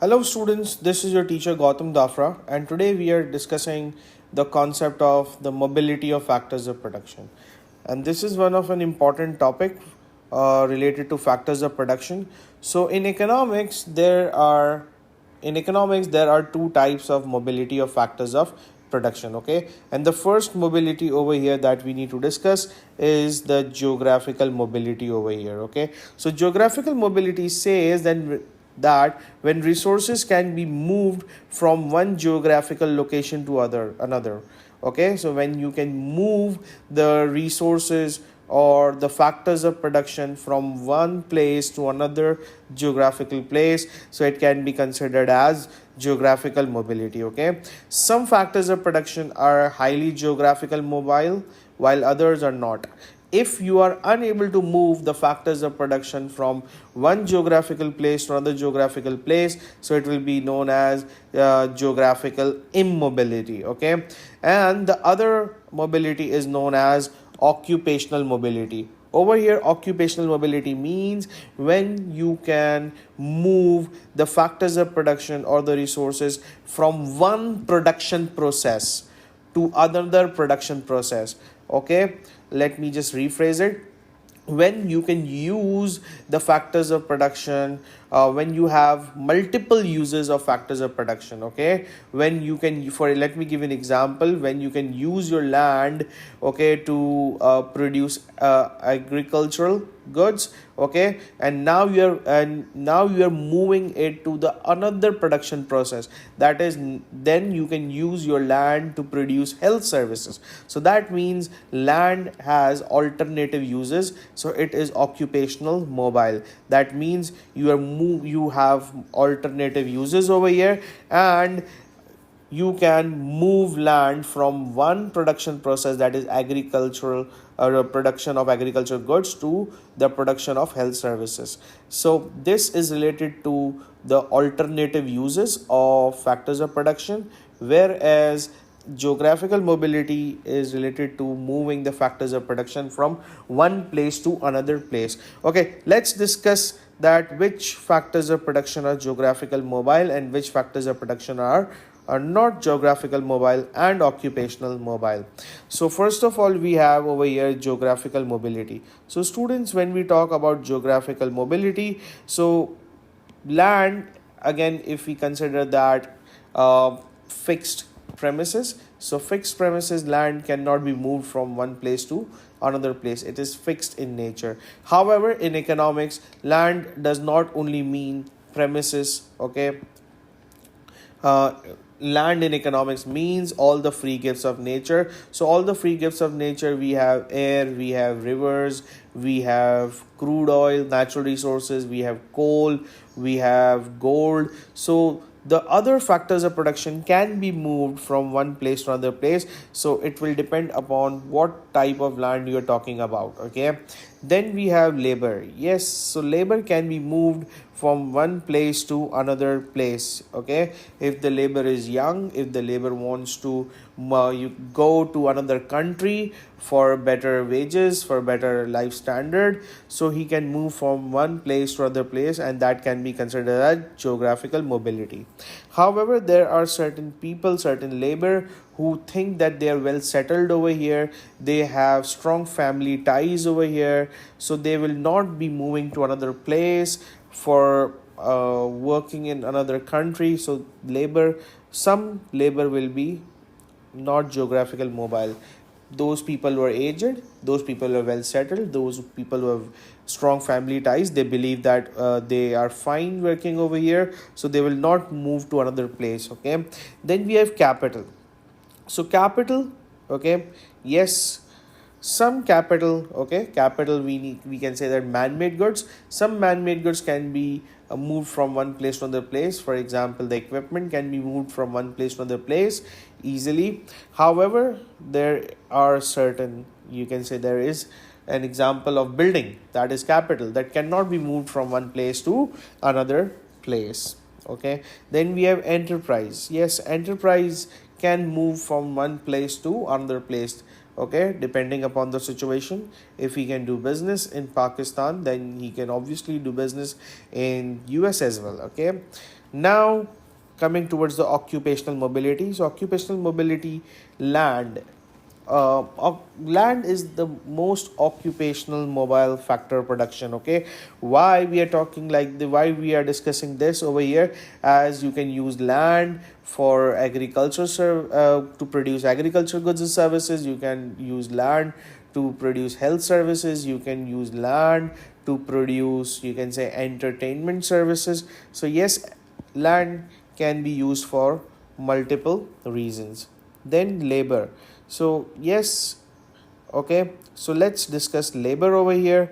Hello, students. This is your teacher Gautam Dafra, and today we are discussing the concept of the mobility of factors of production. And this is one of an important topic related to factors of production. So, in economics there are two types of mobility of factors of production. Okay, and the first mobility over here that we need to discuss is the geographical mobility over here. Okay, so geographical mobility says that when resources can be moved from one geographical location to another. Okay, so when you can move the resources or the factors of production from one place to another geographical place, so it can be considered as geographical mobility. Okay, some factors of production are highly geographical mobile while others are not. If you are unable to move the factors of production from one geographical place to another geographical place, so it will be known as geographical immobility. Okay, and the other mobility is known as occupational mobility. Over here, occupational mobility means when you can move the factors of production or the resources from one production process to another production process. Okay, let me just rephrase it. When you can use the factors of production, when you have multiple uses of factors of production. Okay, when you can, for let me give you an example, when you can use your land, okay, to produce agricultural goods. Okay, and now you are moving it to the another production process, that is, then you can use your land to produce health services. So that means land has alternative uses, so it is occupational mobile. That means you have alternative uses over here, and you can move land from one production process, that is agricultural or production of agricultural goods, to the production of health services. So this is related to the alternative uses of factors of production, whereas geographical mobility is related to moving the factors of production from one place to another place. Okay, let's discuss that which factors of production are geographical mobile and which factors of production are not geographical mobile and occupational mobile. So first of all, we have over here geographical mobility. So students, when we talk about geographical mobility, so land, again, if we consider that fixed premises, so fixed premises land cannot be moved from one place to another place, it is fixed in nature. However, in economics, land does not only mean premises. Okay, uh, land in economics means all the free gifts of nature. So all the free gifts of nature, we have air, we have rivers, we have crude oil, natural resources, we have coal, we have gold. So the other factors of production can be moved from one place to another place, so it will depend upon what type of land you are talking about. Okay, then we have labor. Yes, so labor can be moved from one place to another place. Okay, if the labor is young, if the labor wants to you go to another country for better wages, for better life standard, so he can move from one place to other place, and that can be considered as geographical mobility. However, there are certain people, certain labor, who think that they are well settled over here, they have strong family ties over here, so they will not be moving to another place for working in another country. So some labor will be not geographical mobile. Those people who are aged, those people who are well settled, those people who have strong family ties, they believe that they are fine working over here, so they will not move to another place. Okay, then we have capital. So capital, okay, yes, some capital. Okay, capital, we can say that man-made goods, some man-made goods can be moved from one place to another place. For example, the equipment can be moved from one place to another place easily. However, there are certain, you can say, there is an example of building, that is capital, that cannot be moved from one place to another place. Okay, then we have enterprise. Yes, enterprise can move from one place to another place. Okay, depending upon the situation. If he can do business in Pakistan, then he can obviously do business in US as well. Okay, Now, coming towards the occupational mobility. So, occupational mobility, land. Land is the most occupational mobile factor production. Okay, why we are talking like the why we are discussing this over here, as you can use land for agriculture to produce agricultural goods and services. You can use land to produce health services. You can use land to produce, you can say, entertainment services. So yes, land can be used for multiple reasons. Then labor. So yes, okay, so let's discuss labor over here.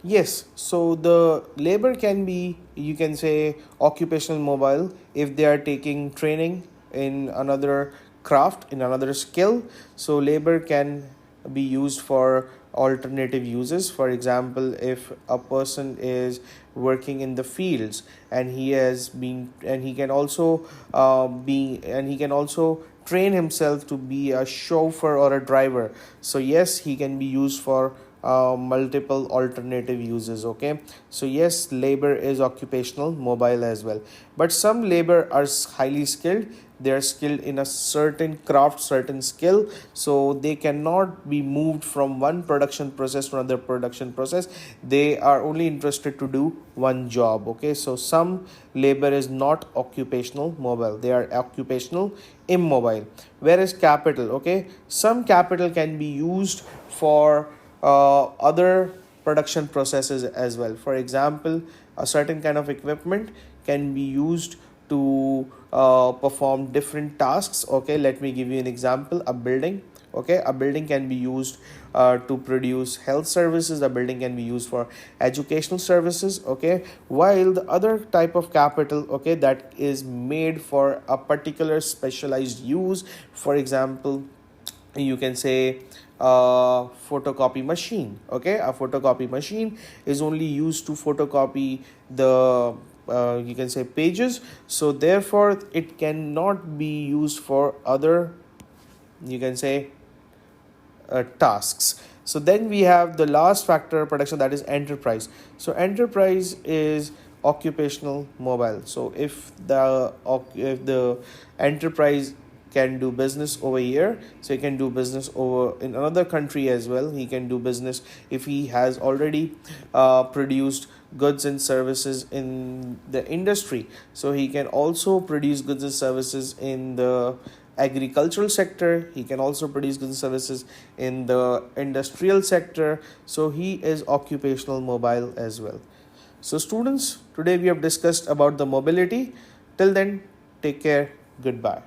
Yes, so the labor can be, you can say, occupational mobile if they are taking training in another craft, in another skill. So labor can be used for alternative uses. For example, if a person is working in the fields and he has been, and he can also and he can also train himself to be a chauffeur or a driver. So yes, he can be used for multiple alternative uses. Okay, so yes, labor is occupational mobile as well. But some labor are highly skilled. They are skilled in a certain craft, certain skill, so they cannot be moved from one production process to another production process. They are only interested to do one job. Okay, so some labor is not occupational mobile, they are occupational immobile. Whereas capital, okay, some capital can be used for other production processes as well. For example, a certain kind of equipment can be used to perform different tasks. Okay, let me give you an example. A building, okay, a building can be used to produce health services. A building can be used for educational services. Okay, while the other type of capital, okay, that is made for a particular specialized use. For example, you can say a photocopy machine. Okay, a photocopy machine is only used to photocopy the you can say pages, so therefore it cannot be used for other, you can say, tasks. So then we have the last factor of production, that is enterprise. So enterprise is occupational mobile. So if the enterprise can do business over here, so he can do business over in another country as well. He can do business if he has already produced goods and services in the industry, so he can also produce goods and services in the agricultural sector. He can also produce goods and services in the industrial sector. So he is occupational mobile as well. So students, today we have discussed about the mobility. Till then, take care. Goodbye.